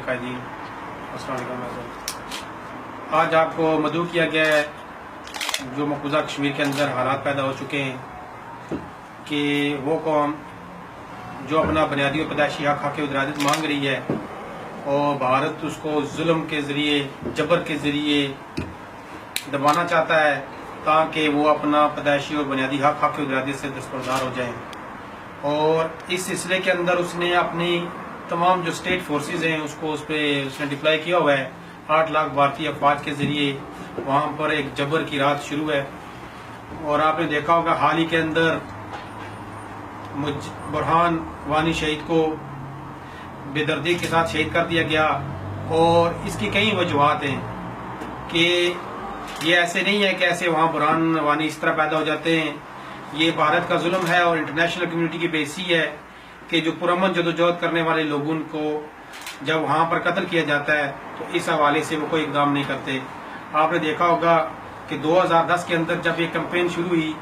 قائدین، السلام علیکم۔ آج آپ کو مدعو کیا گیا ہے جو مقبوضہ کشمیر کے اندر حالات پیدا ہو چکے ہیں کہ وہ قوم جو اپنا بنیادی و پیدائشی حق ارادت مانگ رہی ہے اور بھارت اس کو ظلم کے ذریعے، جبر کے ذریعے دبانا چاہتا ہے تاکہ وہ اپنا پیدائشی اور بنیادی حق ارادت سے دستبردار ہو جائیں۔ اور اس سلسلے کے اندر اس نے اپنی تمام جو اسٹیٹ فورسز ہیں اس نے ڈپلائی کیا ہوا ہے۔ 8 لاکھ بھارتی افواج کے ذریعے وہاں پر ایک جبر کی رات شروع ہے۔ اور آپ نے دیکھا ہوگا حال ہی کے اندر برہان وانی شہید کو بے دردی کے ساتھ شہید کر دیا گیا، اور اس کی کئی وجوہات ہیں کہ یہ ایسے نہیں ہے کہ ایسے وہاں برہان وانی اس طرح پیدا ہو جاتے ہیں۔ یہ بھارت کا ظلم ہے اور انٹرنیشنل کمیونٹی کی بے حسی ہے کہ جو پرامن جدوجہد کرنے والے لوگوں کو جب وہاں پر قتل کیا جاتا ہے تو اس حوالے سے وہ کوئی اقدام نہیں کرتے۔ آپ نے دیکھا ہوگا کہ 2010 کے اندر جب یہ کمپین شروع ہوئی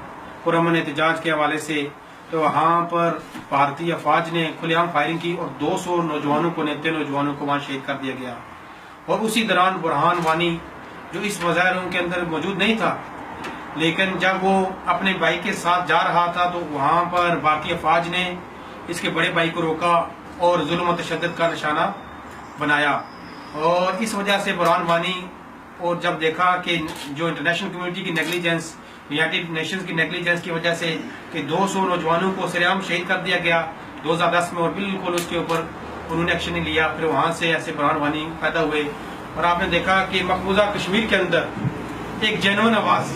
پرامن احتجاج کے حوالے سے، تو وہاں پر بھارتی افواج نے کھلے عام فائرنگ کی اور 200 نوجوانوں کو، نیتے نوجوانوں کو وہاں شہید کر دیا گیا۔ اور اسی دوران برہان وانی جو اس مظاہروں کے اندر موجود نہیں تھا، لیکن جب وہ اپنے بھائی کے ساتھ جا رہا تھا تو وہاں پر بھارتی افواج نے اس کے بڑے بھائی کو روکا اور ظلم و تشدد کا نشانہ بنایا۔ اور اس وجہ سے برہان وانی، اور جب دیکھا کہ جو انٹرنیشنل کمیونٹی کی نیگلیجنس، یونائٹڈ نیشنز کی نیگلیجنس کی وجہ سے کہ 200 نوجوانوں کو سرعام شہید کر دیا گیا 2010 میں، اور بالکل اس کے اوپر انہوں نے ایکشن نہیں لیا، پھر وہاں سے ایسے برہان وانی پیدا ہوئے۔ اور آپ نے دیکھا کہ مقبوضہ کشمیر کے اندر ایک جینون آواز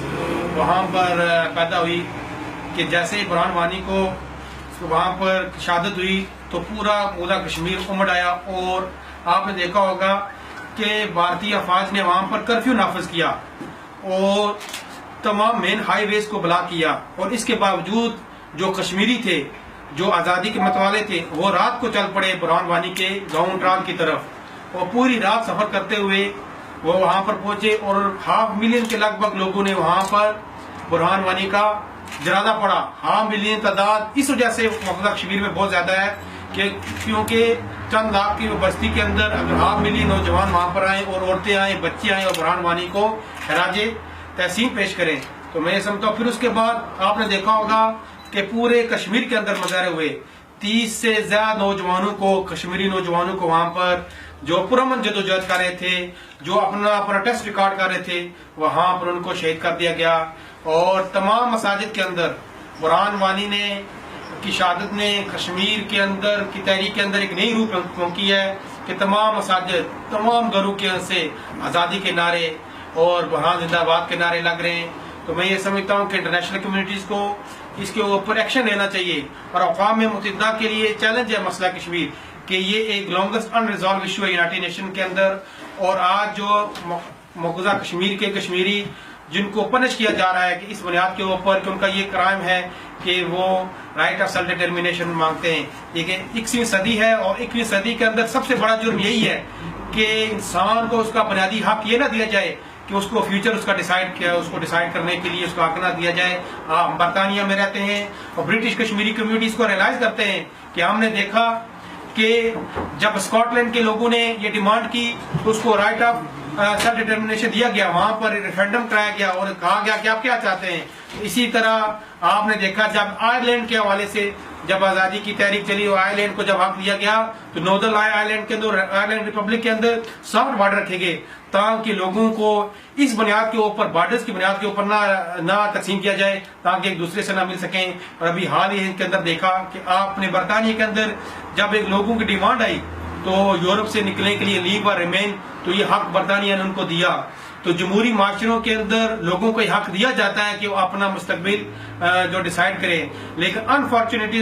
وہاں پر پیدا ہوئی کہ جیسے برہان وانی کو وہاں پر شہادت ہوئی تو پورا مقبوضہ کشمیر امڑ آیا، اور آپ نے دیکھا ہوگا کہ بھارتی افواج نے وہاں پر کرفیو نافذ کیا اور تمام مین ہائی ویز کو بلاک کیا۔ اور اس کے باوجود جو کشمیری تھے، جو آزادی کے متوالے تھے، وہ رات کو چل پڑے برہان وانی کے گاؤں ٹرال کی طرف، اور پوری رات سفر کرتے ہوئے وہ وہاں پر پہنچے، اور 500,000 کے لگ بھگ لوگوں نے وہاں پر برہان وانی کا جنازہ پڑا۔ 500,000 تعداد اس وجہ سے مقبوضہ کشمیر میں بہت زیادہ ہے کہ کیونکہ چند لاکھ کی بستی کے اندر اگر 500,000 نوجوان وہاں پر آئیں اور عورتیں آئیں، بچے آئیں اور برہان وانی کو خراج تحسین پیش کریں، تو میں یہ سمجھتا ہوں۔ پھر اس کے بعد آپ نے دیکھا ہوگا کہ پورے کشمیر کے اندر مظاہرے ہوئے، 30 سے زیادہ نوجوانوں کو، کشمیری نوجوانوں کو وہاں پر جو پرامن جدوجہد کر رہے تھے، جو اپنا پروٹیسٹ ریکارڈ کر رہے تھے، وہاں پر ان کو شہید کر دیا گیا۔ اور تمام مساجد کے اندر برہان وانی نے کی شہادت نے کشمیر کے اندر کی تحریک کے اندر ایک نئی روح پھونکی ہے کہ تمام مساجد، تمام گھروں کے سے آزادی کے نعرے اور برہان زندہ باد کے نعرے لگ رہے ہیں۔ تو میں یہ سمجھتا ہوں کہ انٹرنیشنل کمیونٹیز کو اس کے اوپر ایکشن لینا چاہیے، اور اقوام متحدہ کے لیے چیلنج ہے مسئلہ کشمیر کہ یہ ایک لانگسٹ ان ریزالو ایشو ہے یونائٹڈ نیشن کے اندر۔ اور آج جو مقبوضہ کشمیر کے کشمیری جن کو پنش کیا جا رہا ہے کہ اس بنیاد کے اوپر کہ ان کا یہ کرائم ہے کہ وہ رائٹ آف سیلف ڈٹرمینیشن مانگتے ہیں، لیکن 21ویں صدی ہے، اور 21ویں صدی کے اندر سب سے بڑا جرم یہی ہے کہ انسان کو اس کا بنیادی حق یہ نہ دیا جائے کہ اس کو فیوچر اس کا ڈیسائیڈ کرنے کے لیے اس کو حق نہ دیا جائے۔ ہم برطانیہ میں رہتے ہیں اور برٹش کشمیری کمیونٹیز کو ریلائز کرتے ہیں کہ ہم نے دیکھا کہ جب اسکاٹ لینڈ کے لوگوں نے یہ ڈیمانڈ کی تو اس کو رائٹ آف سیلف ڈٹرمینیشن دیا گیا، وہاں پر ریفرینڈم کرایا گیا اور کہا گیا کہ آپ کیا چاہتے ہیں۔ اسی طرح آپ نے دیکھا جب آئرلینڈ کے حوالے سے جب آزادی کی تحریک چلی اور آئرلینڈ کو جب حق دیا گیا تو ناردرن آئرلینڈ کے اندر، آئرلینڈ ریپبلک کے اندر سافٹ بارڈر رکھے گئے تاکہ لوگوں کو اس بنیاد کے اوپر، بارڈرز کی بنیاد کے اوپر نہ تقسیم کیا جائے تاکہ ایک دوسرے سے نہ مل سکیں۔ اور ابھی حال ہی کے اندر دیکھا کہ آپ نے برطانیہ کے اندر جب ایک لوگوں کی ڈیمانڈ آئی تو یورپ سے نکلنے کے لیے لیو اور ریمین، تو یہ حق برطانیہ نے ان کو دیا۔ تو جمہوری معاشروں کے اندر لوگوں کو یہ حق دیا جاتا ہے کہ وہ اپنا مستقبل جو ڈیسائیڈ کریں، لیکن انفارچونیٹ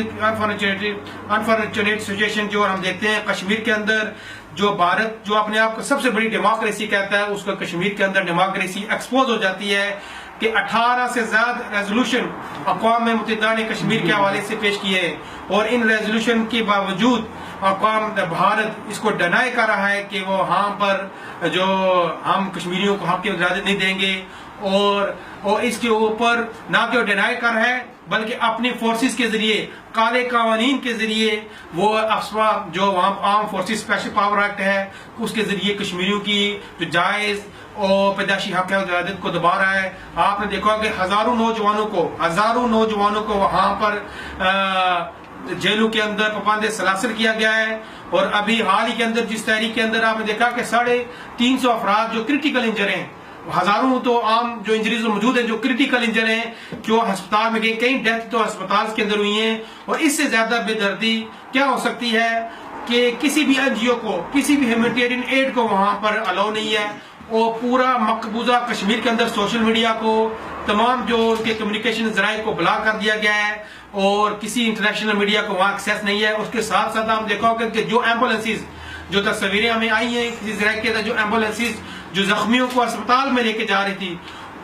سچویشن جو ہم دیکھتے ہیں کشمیر کے اندر، جو بھارت جو اپنے آپ کو سب سے بڑی ڈیموکریسی کہتا ہے، اس کو کشمیر کے اندر ڈیموکریسی ایکسپوز ہو جاتی ہے کہ 18 سے زیادہ ریزولوشن اقوام متحدہ نے کشمیر کے حوالے سے پیش کیے ہیں، اور ان ریزولوشن کے باوجود اقوام بھارت اس کو ڈینائی کر رہا ہے کہ وہ ہاں پر جو ہم کشمیریوں کو حق کی اجازت نہیں دیں گے، اور اس کے اوپر نہ کہ وہ ڈینائی کر رہا ہے بلکہ اپنی فورسز کے ذریعے کالے قوانین کے ذریعے وہ افسوا جو وہاں arm forces special power act ہے اس کے ذریعے کشمیریوں کی جو جائز اور پیدائشی حق ولادت کو دبا رہا ہے. آپ نے دیکھا کہ ہزاروں نوجوانوں کو وہاں پر جیلوں کے اندر پابند سلاسل کیا گیا ہے. اور ابھی حال ہی کے اندر جس تحریک کے اندر آپ نے دیکھا کہ 350 افراد جو کرٹیکل انجر ہیں, ہزاروں تو عام جو انجریز موجود ہیں جو کرٹیکل انجر ہیں, جو ہسپتال میں گئے, کئی ڈیتھ تو ہسپتال کے اندر ہوئی ہیں. اور اس سے زیادہ بے دردی کیا ہو سکتی ہے کہ کسی بھی این جی او کو, کسی بھی ہیومینیٹیرین ایڈ کو وہاں پر الاؤ نہیں ہے. اور پورا مقبوضہ کشمیر کے اندر سوشل میڈیا کو, تمام جو ان کے کمیونیکیشن ذرائع کو بلاک کر دیا گیا ہے اور کسی انٹرنیشنل میڈیا کو وہاں ایکسیس نہیں ہے. اس کے ساتھ ساتھ آپ دیکھا ہوگا کہ جو ایمبولینسز, جو تصویریں ہمیں آئی ہیں کسی ذرائع کے جو ایمبولینسز جو زخمیوں کو اسپتال میں لے کے جا رہی تھی,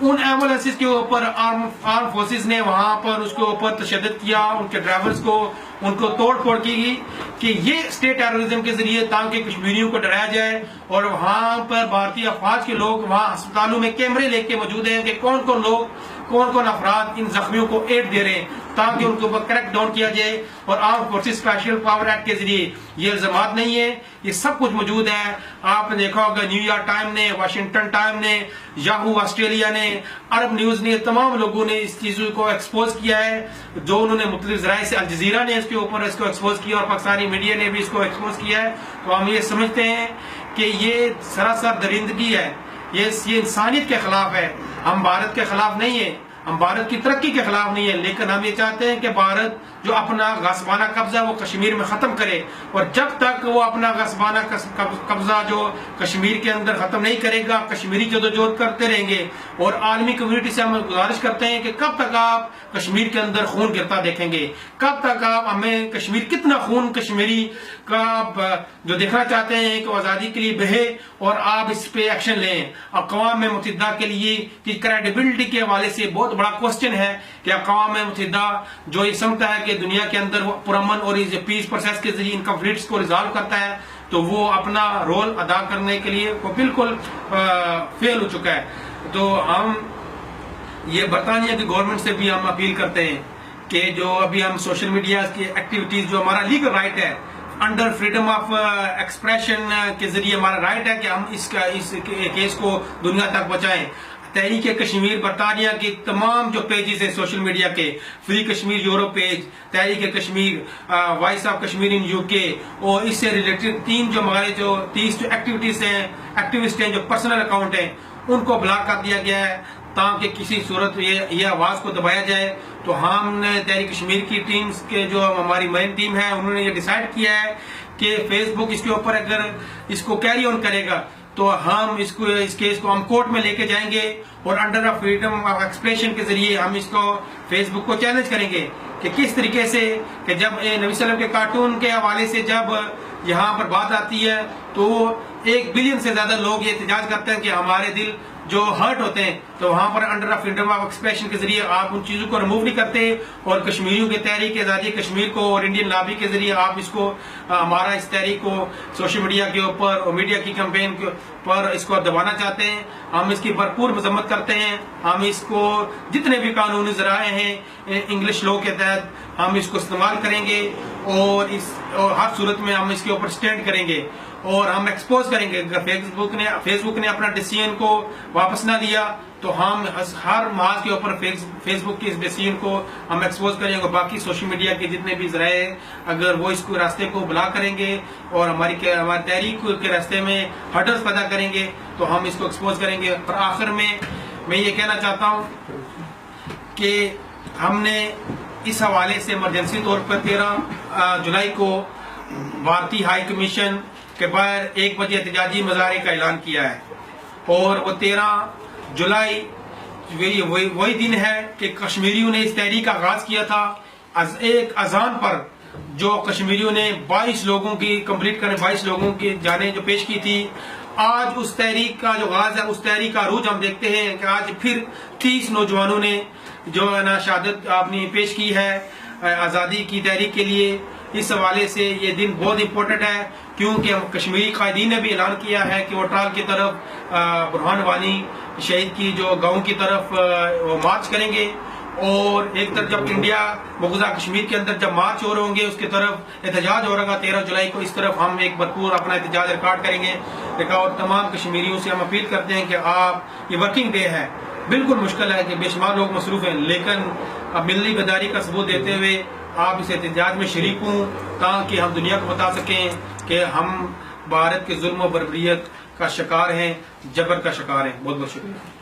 ان ایمبولینسز کے اوپر آرم فورسز نے وہاں پر اس کے اوپر تشدد کیا, ان کے ڈرائیورز کو ان کو توڑ پھوڑ کی گئی کہ یہ اسٹیٹ ٹیررزم کے ذریعے تاکہ کشمیریوں کو ڈرایا جائے. اور وہاں پر بھارتی افواج کے لوگ وہاں ہسپتالوں میں کیمرے لے کے موجود ہیں کہ کون افراد ان زخمیوں کو ایڈ دے رہے ہیں تاکہ ان کے اوپر کریکٹ ڈاؤن کیا جائے. اور arm forces special power act کے ذریعے یہ الزامات نہیں ہے, یہ سب کچھ موجود ہے. آپ نے دیکھا ہوگا نیو یارک ٹائم نے, واشنگٹن ٹائم نے, یاہو آسٹریلیا نے, عرب نیوز نے, تمام لوگوں نے اس چیزوں کو ایکسپوز کیا ہے. جو انہوں نے مختلف ذرائع سے, الجزیرہ نے اس کے اوپر اس کو ایکسپوز کیا اور پاکستانی میڈیا نے بھی اس کو ایکسپوز کیا ہے. تو ہم یہ سمجھتے ہیں کہ یہ سراسر درندگی ہے, یہ انسانیت کے خلاف ہے. ہم بھارت کے خلاف نہیں ہیں, ہم بھارت کی ترقی کے خلاف نہیں ہیں, لیکن ہم یہ چاہتے ہیں کہ بھارت جو اپنا غصبانہ قبضہ وہ کشمیر میں ختم کرے. اور جب تک وہ اپنا غصبانہ قبضہ جو کشمیر کے اندر ختم نہیں کرے گا, کشمیری جدوجہد کرتے رہیں گے. اور عالمی کمیونٹی سے ہم گزارش کرتے ہیں کہ کب تک آپ کشمیر کے اندر خون گرتا دیکھیں گے, کب تک آپ ہمیں کشمیر کتنا خون کشمیری کا جو دیکھنا چاہتے ہیں کہ آزادی کے لیے بہے اور آپ اس پہ ایکشن لیں. اقوام متحدہ کے لیے کی کریڈیبلٹی کے حوالے سے بہت بڑا کوسچن ہے کہ اقوام متحدہ جو یہ سمجھتا ہے کہ دنیا کے اندر وہ پرامن اور پیس پروسیس کے ذریعے ان کنفلکٹس کو ریزالو کرتا ہے, تو وہ اپنا رول ادا کرنے کے لیے وہ بالکل فیل ہو چکا ہے. تو ہم یہ برطانیہ کی گورنمنٹ سے بھی ہم اپیل کرتے ہیں کہ جو ابھی ہم سوشل میڈیا کی ایکٹیویٹیز جو ہمارا لیگل رائٹ ہے انڈر فریڈم آف ایکسپریشن کے ذریعے ہمارا رائٹ ہے کہ ہم اس کیس کو دنیا تک پہنچائیں. تحریک کشمیر برطانیہ کے تمام جو پیجز ہیں سوشل میڈیا کے, فری کشمیر یورو پیج, تحریک Kashmir, voice of Kashmir in U K, اور اس سے ریلیٹڈ 3 جو ہمارے جو 30 جو ایکٹیویٹیز ہیں, ایکٹیوسٹ ہیں, جو پرسنل اکاؤنٹ ہیں, ان کو بلاک کر دیا گیا ہے تاکہ کسی صورت یہ آواز کو دبایا جائے. تو ہم نے تحریک کشمیر کی ٹیمز کے جو ہماری مین ٹیم ہے انہوں نے یہ ڈیسائیڈ کیا ہے کہ فیس بک اس کے اوپر اگر اس کو کیری آن کرے گا تو ہم اس کیس کو ہم کورٹ میں لے کے جائیں گے اور انڈر فریڈم آف ایکسپریشن کے ذریعے ہم اس کو فیس بک کو چیلنج کریں گے کہ کس طریقے سے کہ جب نبی صلی اللہ علیہ وسلم کے کارٹون کے حوالے سے جب یہاں پر بات آتی ہے تو 1 بلین سے زیادہ لوگ یہ احتجاج کرتے ہیں کہ ہمارے دل جو ہرٹ ہوتے ہیں, تو وہاں پر انڈر فریڈم آف ایکسپریشن کے ذریعے آپ ان چیزوں کو ریموو نہیں کرتے اور کشمیریوں کے تحریک آزادی کشمیر کو اور انڈین لابی کے ذریعے آپ اس کو ہمارا اس تحریک کو سوشل میڈیا کے اوپر اور میڈیا کی کمپین پر اس کو دبانا چاہتے ہیں. ہم اس کی بھرپور مذمت کرتے ہیں. ہم اس کو جتنے بھی قانونی ذرائع ہیں انگلش لاء کے تحت ہم اس کو استعمال کریں گے اور ہر صورت میں ہم اس کے اوپر سٹینڈ کریں گے اور ہم ایکسپوز کریں گے. اگر فیس بک نے اپنا ڈیسیژن کو واپس نہ لیا تو ہم ہر محاذ کے اوپر فیس بک کے اس ڈیسیژن کو ہم ایکسپوز کریں گے. باقی سوشل میڈیا کے جتنے بھی ذرائع ہیں اگر وہ اس کو راستے کو بلاک کریں گے اور ہماری تحریک کے راستے میں ہرڈلز پیدا کریں گے تو ہم اس کو ایکسپوز کریں گے. اور آخر میں یہ کہنا چاہتا ہوں کہ ہم نے اس حوالے سے ایمرجنسی طور پر 13 جولائی کو بھارتی ہائی کمیشن کے باہر 1 بجے احتجاجی مظاہرے کا اعلان کیا ہے. اور وہ 13 جولائی وہی دن ہے کہ کشمیریوں نے اس تحریک کا آغاز کیا تھا. ایک اذان پر جو کشمیریوں نے 22 لوگوں کی کمپلیٹ کرنے 22 لوگوں کی جانیں جو پیش کی تھی. آج اس تحریک کا جو آغاز ہے, اس تحریک کا عروج ہم دیکھتے ہیں کہ آج پھر 30 نوجوانوں نے جو ہے نا شہادت اپنی پیش کی ہے آزادی کی تحریک کے لیے. اس حوالے سے یہ دن بہت امپورٹنٹ ہے کیونکہ کشمیری قائدین نے بھی اعلان کیا ہے کہ وہ ٹرال کی طرف برہان وانی شہید کی جو گاؤں کی طرف وہ مارچ کریں گے اور ایک طرف جب انڈیا مقبوضہ کشمیر کے اندر جب مارچ ہو رہے ہوں گے اس کی طرف احتجاج ہو رہا 13 جولائی کو، اس طرف ہم ایک بھرپور اپنا احتجاج ریکارڈ کریں گے. اور تمام کشمیریوں سے ہم اپیل کرتے ہیں کہ آپ، یہ ورکنگ ڈے ہے، بالکل مشکل ہے کہ بے شمار لوگ مصروف ہیں، لیکن اب ملی بیداری کا ثبوت دیتے ہوئے آپ اس احتجاج میں شریک ہوں تاکہ ہم دنیا کو بتا سکیں کہ ہم بھارت کے ظلم و بربریت کا شکار ہیں، جبر کا شکار ہیں. بہت بہت شکریہ.